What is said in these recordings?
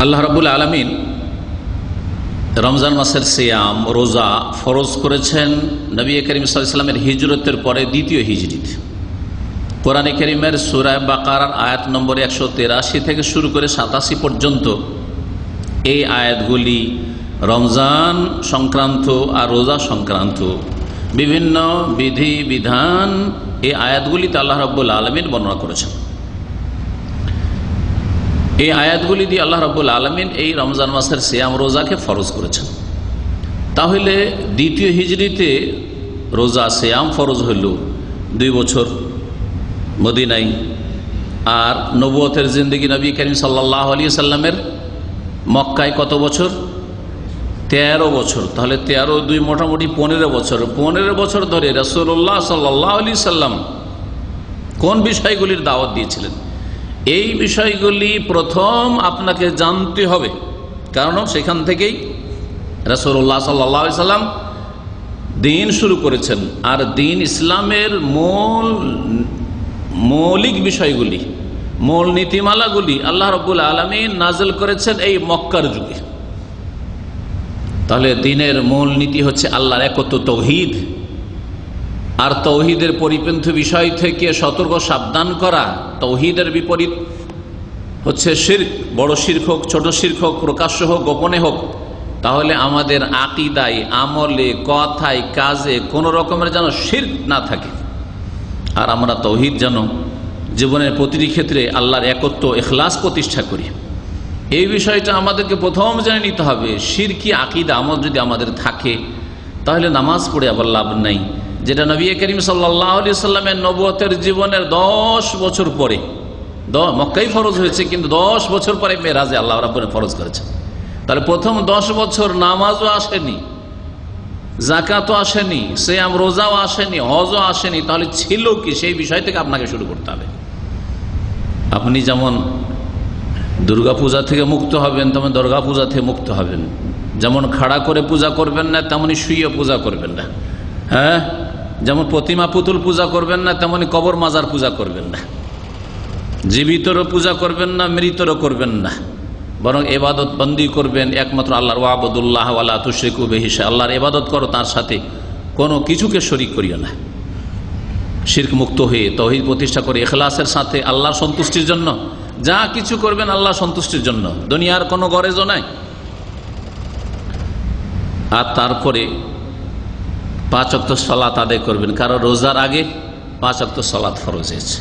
আল্লাহ রাব্বুল আলামিন রমজান মাসের সিয়াম রোজা ফরজ করেছেন নবী করিম সাল্লাল্লাহু আলাইহি ওয়াসাল্লামের হিজরতের পরে দ্বিতীয় হিজরিতে। কোরআনে কারীমের সূরা বাকারার আয়াত নম্বর 183 থেকে শুরু করে 87 পর্যন্ত এই আয়াতগুলি রমজান সংক্রান্ত আর রোজা সংক্রান্ত বিভিন্ন বিধি বিধান এই আয়াতগুলিতে আল্লাহ রাব্বুল আলামিন বর্ণনা করেছেন। এই আয়াতগুলি দিয়ে আল্লাহ রাব্বুল আলামিন এই রমজান মাসের সিয়াম রোজাকে ফরজ করেছেন। তাহলে দ্বিতীয় হিজরিতে রোজা সিয়াম ফরজ হইল 2 বছর মদিনায়, আর নবুয়তের জিন্দেগি নবী করিম সাল্লাল্লাহু আলাইহি সাল্লামের মক্কায় কত বছর? 13 বছর। তাহলে 13 2 মোটামুটি 15 বছর। 15 বছর ধরে রাসূলুল্লাহ সাল্লাল্লাহু আলাইহি সাল্লাম কোন বিষয়গুলির দাওয়াত দিয়েছিলেন? এই বিষয়গুলি প্রথম আপনাকে জানতে হবে, কারণ সেখান থেকেই রাসূলুল্লাহ সাল্লাল্লাহু আলাইহি সাল্লাম দিন শুরু করেছেন। আর দিন ইসলামের মৌলিক বিষয়গুলি, মূল নীতিমালাগুলি আল্লাহ রাব্বুল আলামিন নাযিল করেছেন এই মক্কার যুগে। তাহলে দিনের মূল নীতি হচ্ছে আল্লাহর একত্ব, তাওহীদ। আর তাওহীদের পরিপন্থী বিষয় থেকে সতর্ক সাবধান করা। তাওহীদের বিপরীত হচ্ছে শিরক, বড় শিরক হোক, ছোট শিরক হোক, প্রকাশ্য হোক, গোপনে হোক। তাহলে আমাদের আকীদায়, আমলে, কথায়, কাজে কোনো রকমের যেন শিরক না থাকে। আর আমরা তাওহীদ যেন জীবনের প্রতিটি ক্ষেত্রে আল্লাহর একত্ব, ইখলাস প্রতিষ্ঠা করি। এই বিষয়টা আমাদেরকে প্রথম জেনে নিতে হবে। শিরকি আকীদা আমল যদি আমাদের থাকে তাহলে নামাজ পড়ে আবার লাভ নাই, যেটা নবী করিম সাল্লাল্লাহু আলাইহি সাল্লামের নবুয়তের জীবনের 10 বছর পরে, মক্কায় ফরজ হয়েছে কিন্তু 10 বছর পরে মেরাজে আল্লাহ রাব্বুল ফরজ করেছেন। তাহলে প্রথম 10 বছর নামাজও আসেনি, যাকাতও আসেনি, সিয়াম রোজাও আসেনি, হজও আসেনি। তাহলে ছিল কি? সেই বিষয় থেকে আপনাকে শুরু করতে হবে। আপনি যেমন দুর্গা পূজা থেকে মুক্ত হবেন, তেমন দুর্গা পূজা থেকে মুক্ত হবেন। যেমন খাড়া করে পূজা করবেন না, তেমনি শুয়ে পূজা করবেন না। হ্যাঁ, যেমন প্রতিমা পুতুল পূজা করবেন না, তেমনি কবর মাজার পূজা করবেন না। জীবিতরও পূজা করবেন না, মৃতরও করবেন না। বরং ইবাদত বন্দি করবেন একমাত্র আল্লাহর। ওয়াবুদুল্লাহ ওয়ালা তুশরিকু বিহি শাইআ, আল্লাহর ইবাদত করো, তার সাথে কোনো কিছুকে শরীক করিও না। শিরক মুক্ত হয়ে তাওহীদ প্রতিষ্ঠা করে ইখলাসের সাথে আল্লাহর সন্তুষ্টির জন্য যা কিছু করবেন আল্লাহর সন্তুষ্টির জন্য, দুনিয়ার কোনো গরজও নাই। আর তারপরে 5 ওয়াক্ত সালাত আদায় করবেন, কারণ রোজার আগে 5 ওয়াক্ত সালাত ফরজ হয়েছে।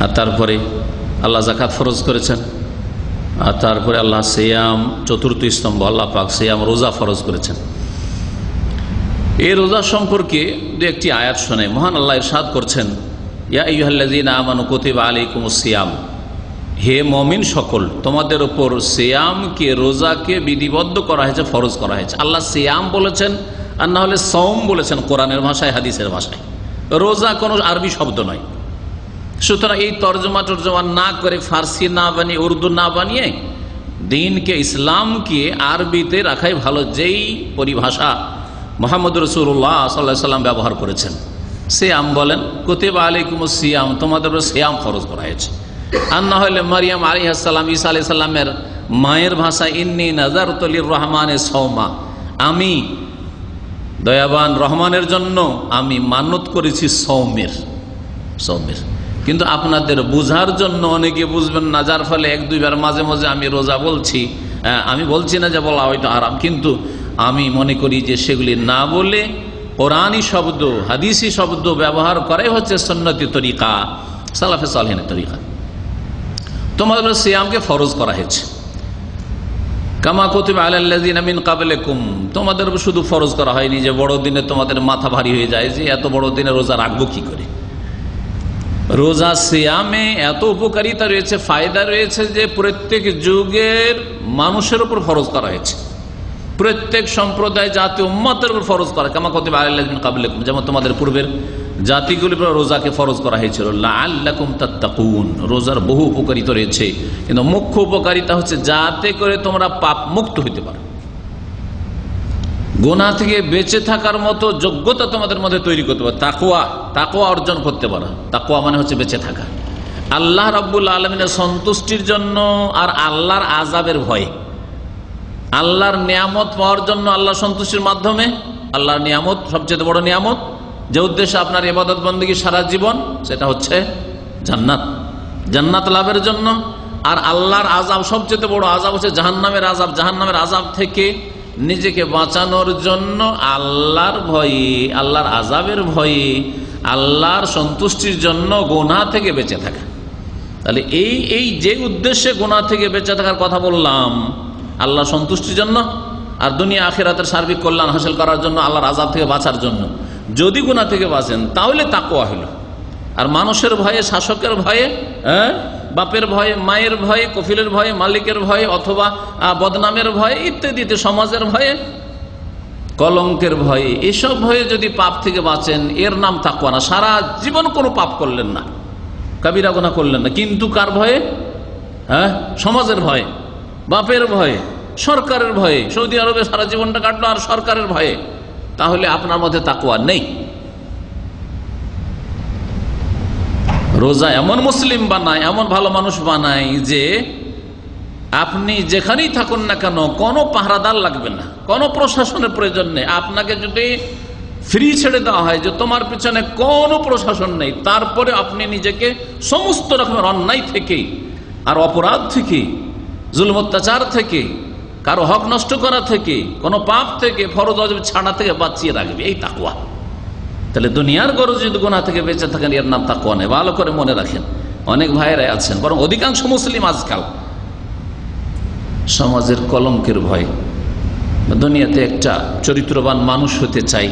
আর তারপরে আল্লাহ যাকাত ফরজ করেছেন। আর তারপরে আল্লাহ সিয়াম, চতুর্থ স্তম্ভ আল্লাহ পাক সিয়াম রোজা ফরজ করেছেন। এই রোজা সম্পর্কে দু একটি আয়াত শুনে মহান আল্লাহ ইরশাদ করছেন, ইয়া আইয়ুহাল্লাযীনা আমানু কুতিবা আলাইকুমুস সিয়াম, হে মুমিন সকল, তোমাদের উপর সিয়ামকে, রোজাকে বিধিবদ্ধ করা হয়েছে, ফরজ করা হয়েছে। আল্লাহ সিয়াম বলেছেন, আর না হলে সওম বলেছেন কোরআনের ভাষায়, হাদিসের ভাষায়। রোজা কোনো আরবি শব্দ নয়। সুতরাং এই তর্জমা না করে, ফার্সি না বানিয়ে, উর্দু না বানিয়ে দিনকে, ইসলামকে আরবিতে রাখাই ভালো। যেই পরিভাষা মুহাম্মদ রাসূলুল্লাহ সাল্লাল্লাহু আলাইহি সাল্লাম ব্যবহার করেছেন, সিয়াম বলেন, কুতিবা আলাইকুমুস সিয়াম, তোমাদের উপর সিয়াম ফরজ করা হয়েছে। আর না হলে মারিয়াম আলাইহিস সালাম, ঈসা আলাইহিস সালামের মায়ের ভাষা, ইন্নী নাযারতু লির-রহমানি সাওমা, আমি দয়াবান রহমানের জন্য আমি মানত করেছি সওমের। কিন্তু আপনাদের বুঝার জন্য অনেকে বুঝবেন না, যার ফলে 1-2 বার মাঝে মাঝে আমি রোজা বলছি। আমি বলছি না যে বলা ওইটা হারাম, কিন্তু আমি মনে করি যে সেগুলি না বলে কোরআনী শব্দ, হাদিসি শব্দ ব্যবহার করাই হচ্ছে সুন্নতি তরিকা, সালাফে সালেহিনের তরিকা। তোমাদের সিয়ামকে ফরজ করা হয়েছে, কামা কুতিবা আলাল্লাযীনা মিন ক্বাবলিকুম, তোমাদের শুধু ফরজ করা হয়নি যে বড় দিনে তোমাদের মাথা ভারী হয়ে যায় যে এত বড় দিনে রোজা রাখবো কি করে। রোজা সিয়ামে এত উপকারিতা রয়েছে, ফায়দা রয়েছে যে প্রত্যেক যুগের মানুষের উপর ফরজ করা হয়েছে, প্রত্যেক সম্প্রদায়, জাতি, উম্মতের উপর ফরজ করা। কামা কুতিবা আলাল্লাযীনা মিন ক্বাবলিকুম, যেমন তোমাদের পূর্বের জাতিগুলির উপর রোজাকে ফরজ করা হয়েছিল। লাআল্লাকুম তাত্তাকুন, রোজার বহু উপকারিতা রয়েছে, কিন্তু মুখ্য উপকারিতা হচ্ছে যাতে করে তোমরা পাপ মুক্ত হইতে পারো, গুনাহ থেকে বেঁচে থাকার মতো যোগ্যতা তোমাদের মধ্যে তৈরি করতে পারো, তাকওয়া অর্জন করতে পারো। তাকওয়া মানে হচ্ছে বেঁচে থাকা। আল্লাহ রাব্বুল আলামিনের সন্তুষ্টির জন্য আর আল্লাহর আযাবের ভয়ে। আল্লাহর নিয়ামত পাওয়ার জন্য, আল্লাহর সন্তুষ্টির মাধ্যমে, আল্লাহর নিয়ামত সবচেয়ে বড় নিয়ামত, যে উদ্দেশ্যে আপনার ইবাদত বন্দেগী সারা জীবন, সেটা হচ্ছে জান্নাত, জান্নাত লাভের জন্য। আর আল্লাহর আযাব, সবচেয়ে বড় আযাব হচ্ছে জাহান্নামের আযাব, জাহান্নামের আযাব থেকে নিজেকে বাঁচানোর জন্য আল্লাহর ভয়ে, আল্লাহর আযাবের ভয়ে, আল্লাহর সন্তুষ্টির জন্য গুনাহ থেকে বেঁচে থাকা। তাহলে এই যে উদ্দেশ্যে গুনাহ থেকে বেঁচে থাকার কথা বললাম, আল্লাহর সন্তুষ্টির জন্য আর দুনিয়া আখিরাতের সার্বিক কল্যাণ হাসিল করার জন্য, আল্লাহর আযাব থেকে বাঁচার জন্য, যদি গুনাহ থেকে বাঁচেন তাহলে তাকওয়া হলো। আর মানুষের ভয়ে, শাসকের ভয়ে, বাপের ভয়ে, মায়ের ভয়ে, কফিলের ভয়ে, মালিকের ভয়ে, অথবা বদনামের ভয়ে ইত্যাদিতে, সমাজের ভয়ে, কলঙ্কের ভয়ে, এসব ভয়ে যদি পাপ থেকে বাঁচেন, এর নাম তাকওয়া না। সারা জীবন কোনো পাপ করলেন না, কাবিরা গুনাহ করলেন না, কিন্তু কার ভয়ে? সমাজের ভয়ে, বাপের ভয়ে, সরকারের ভয়ে। সৌদি আরবে সারা জীবনটা কাটলো আর সরকারের ভয়ে, তাহলে আপনার মধ্যে তাকওয়া নেই। রোজা এমন মুসলিম বানায়, এমন ভালো মানুষ বানায় যে আপনি যেখানেই থাকুন না কেন কোনো পাহারাদার লাগবে না, কোনো প্রশাসনের প্রয়োজন নেই। আপনাকে যদি ফ্রি ছেড়ে দেওয়া হয় যে তোমার পিছনে কোনো প্রশাসন নেই, তারপরে আপনি নিজেকে সমস্ত রকমের অন্যায় থেকে আর অপরাধ থেকে, জুলম অত্যাচার থেকে, কারো হক নষ্ট করা থেকে, কোনো পাপ থেকে, ফরজ ওয়াজিব ছাড়া থেকে বাঁচিয়ে রাখবে, এই তাকওয়া। তাহলে দুনিয়ার গরজ যদি গুনাহ থেকে বেঁচে থাকেন, এর নাম তাকওয়া নেই। ভালো করে মনে রাখেন, অনেক ভাইয়েরা আছেন, বরং অধিকাংশ মুসলিম আজকাল সমাজের কলঙ্কের ভয়, দুনিয়াতে একটা চরিত্রবান মানুষ হতে চাই,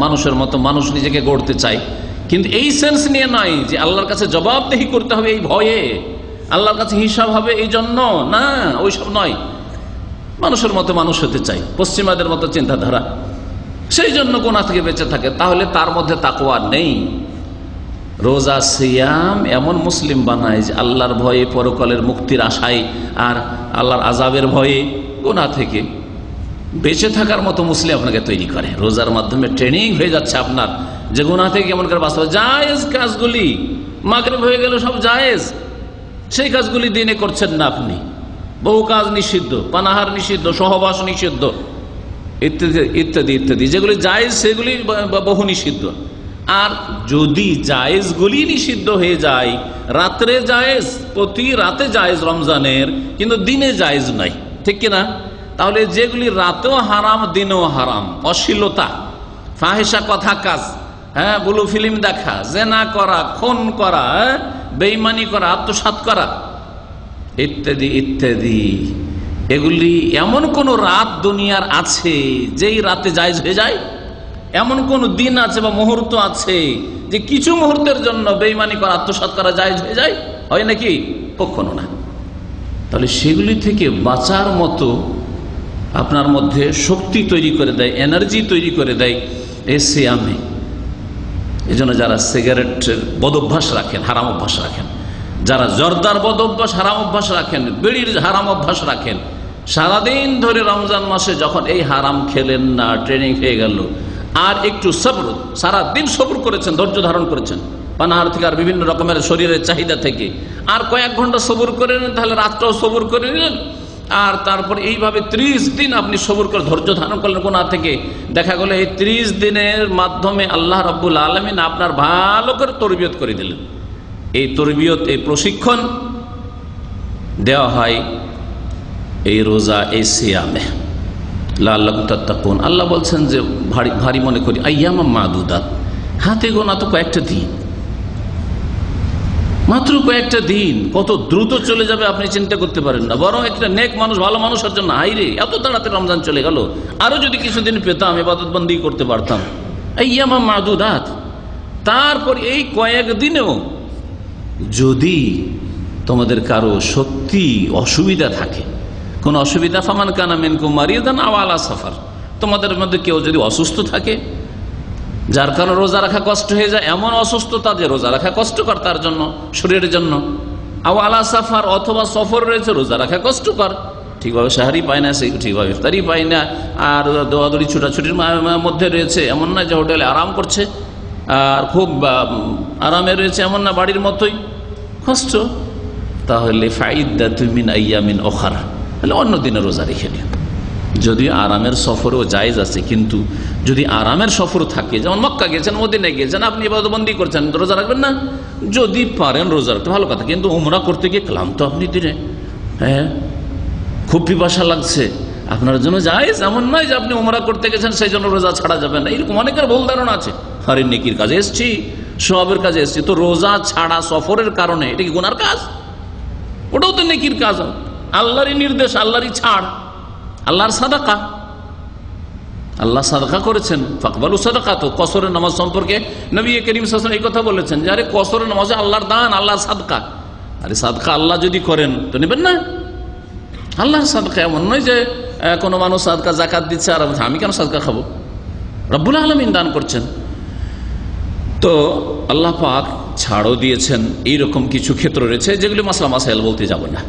মানুষের মতো মানুষ নিজেকে গড়তে চাই, কিন্তু এই সেন্স নিয়ে নয় যে আল্লাহর কাছে জবাবদেহি করতে হবে এই ভয়ে, আল্লাহর কাছে হিসাব হবে এই জন্য, না, ওইসব নয়। মানুষের মতো মানুষ হতে চাই, পশ্চিমাদের মতো চিন্তাধারা, সেই জন্য গুনাহ থেকে বেঁচে থাকে, তাহলে তার মধ্যে তাকওয়া নেই। রোজা সিয়াম এমন মুসলিম বানায় যে আল্লাহর ভয়ে, পরকালের মুক্তির আশায় আর আল্লাহর আযাবের ভয়ে গুনাহ থেকে বেঁচে থাকার মতো মুসলিম আপনাকে তৈরি করে। রোজার মাধ্যমে ট্রেনিং হয়ে যাচ্ছে আপনার, যে গুনাহ থেকে কেমন করে বাঁচতে হবে। জায়েজ কাজগুলি, মাগরিব হয়ে গেল সব জায়েজ, সেই কাজগুলি দিনে করছেন না আপনি। বহু কাজ নিষিদ্ধ, পানাহার নিষিদ্ধ, সহবাস নিষিদ্ধ, ইত্যাদি ইত্যাদি ইত্যাদি, যেগুলি জায়েজ সেগুলি বহু নিষিদ্ধ। আর যদি জায়েজগুলি নিষিদ্ধ হয়ে যায়, রাত্রে জায়েজ, প্রতি রাতে জায়েজ রমজানের, কিন্তু দিনে জায়েজ নাই, ঠিক কিনা? তাহলে যেগুলি রাতেও হারাম, দিনেও হারাম, অশ্লীলতা, ফাহিশা কথা কাজ, ব্লু ফিল্ম দেখা, জেনা করা, খুন করা, বেঈমানি করা, আত্মসাৎ করা, ইত্যাদি ইত্যাদি, এগুলি এমন কোন রাত দুনিয়ার আছে যেই রাতে জায়েজ হয়ে যায়? এমন কোন দিন আছে বা মুহূর্ত আছে যে কিছু মুহূর্তের জন্য বেঈমানি করা, আত্মসাৎ করা জায়েজ হয়ে যায়? হয় নাকি? কখনো না। তাহলে সেগুলি থেকে বাঁচার মতো আপনার মধ্যে শক্তি তৈরি করে দেয়, এনার্জি তৈরি করে দেয় এই সিয়ামে। এই জন্য যারা সিগারেটের বদ অভ্যাস রাখেন, হারাম অভ্যাস রাখেন, যারা জর্দার বদ অভ্যাস, হারাম অভ্যাস রাখেন, বিড়ির হারাম অভ্যাস রাখেন, সারাদিন ধরে রমজান মাসে যখন এই হারাম খেলেন না, ট্রেনিং হয়ে গেল, আর একটু সবর, সারাদিন সবর করেছেন, ধৈর্য ধারণ করেছেন পানাহার থেকে আর বিভিন্ন রকমের শরীরের চাহিদা থেকে, আর কয়েক ঘন্টা সবর করে নিলেন, তাহলে রাতটাও সবর করে নিলেন, আর তারপর এইভাবে 30 দিন আপনি সবর করে ধৈর্য ধারণ করলেন গুনাহ থেকে। দেখা গেল এই 30 দিনের মাধ্যমে আল্লাহ রাব্বুল আলামিন আপনার ভালো করে তরবিয়ত করে দিলেন। এই তরবিয়ত, এই প্রশিক্ষণ দেওয়া হয় এই রোজা, এই সিয়ামে, লাআল্লাকুম তাত্তাকুন। আল্লাহ বলছেন যে ভারী ভারী মনে করি, আইয়ামাম মাদুদাত, হাতে গোনা তো কয়েকটা দিন, মাত্র কয়েকটা দিন, কত দ্রুত চলে যাবে আপনি চিন্তা করতে পারেন না। বরং একটা নেক মানুষ, ভালো মানুষের জন্য, হাইরে এত তাড়াতাড়ি রমজান চলে গেল, আরো যদি কিছুদিন পেতাম ইবাদত বন্দি করতে পারতাম। আইয়ামাম মাদুদাত, তারপর এই কয়েক দিনেও যদি তোমাদের কারো সত্যি অসুবিধা থাকে, কোন অসুবিধা, ফামান কানা মিনকুম মারিদান আও আলা সাফার, তোমাদের মধ্যে কেউ যদি অসুস্থ থাকে, যার কারণে রোজা রাখা কষ্ট হয়ে যায়, এমন অসুস্থতা যে রোজা রাখা কষ্টকর তার জন্য, শরীরের জন্য, আও আলা সাফার, অথবা সফর রয়েছে, রোজা রাখা কষ্টকর, ঠিকভাবে সাহারি পায় না, সেই ঠিকভাবে ইফতারি পায় না, আর দৌড়াদৌড়ি ছুটাছুটির মধ্যে রয়েছে, এমন না যে হোটেলে আরাম করছে আর খুব আরামে রয়েছে, এমন না বাড়ির মতোই কষ্ট, তাহলে ফাইদ্দাতু মিন আইয়ামিন উখার, তাহলে অন্য দিনে রোজা রেখে নিন। যদি আরামের সফরও জায়েজ আছে, কিন্তু যদি আরামের সফর থাকে, যেমন মক্কা গেছেন, মদিনায় গেছেন, আপনি ইবাদতবন্দি করছেন, রোজা রাখবেন না? যদি পারেন রোজা রাখতে ভালো কথা, কিন্তু উমরা করতে গিয়ে ক্লান্ত আপনি দিনে, হ্যাঁ খুব পিপাসা লাগছে, আপনার জন্য জায়েজ, এমন নয় যে আপনি উমরা করতে গেছেন সেই জন্য রোজা ছাড়া যাবে না, এরকম অনেকের ভুল ধারণা আছে। আরে নেকির কাজে এসছি, সবের কাজে এসছি, তো রোজা ছাড়া সফরের কারণে এটা কি গুনার কাজ? ওটাও তো নেকির কাজ, আল্লাহরই নির্দেশ, আল্লাহরই ছাড়, আল্লাহর সাদাকা, আল্লাহ সাদাকা করেছেন। ফাকবালু সাদাকা, তো কসরের নামাজ সম্পর্কে নবী করিম সাল্লাল্লাহু আলাইহি ওয়াসাল্লাম এই কথা বলেছেন যে আরে কসরের নামাজ আল্লাহর দান, আল্লাহর সাদকা। আরে সাদকা আল্লাহ যদি করেন তো নেবেন না? আল্লাহর সাদকা, এমন নয় যে কোনো মানুষ সাদকা যাকাত দিচ্ছে আর আমি কেন সাদকা খাবো, রব্বুল আলামিন দান করছেন। তো আল্লাহ পাক ছাড়ও দিয়েছেন, এইরকম কিছু ক্ষেত্র রয়েছে যেগুলি মাসলা মাসাইল বলতে যাব না।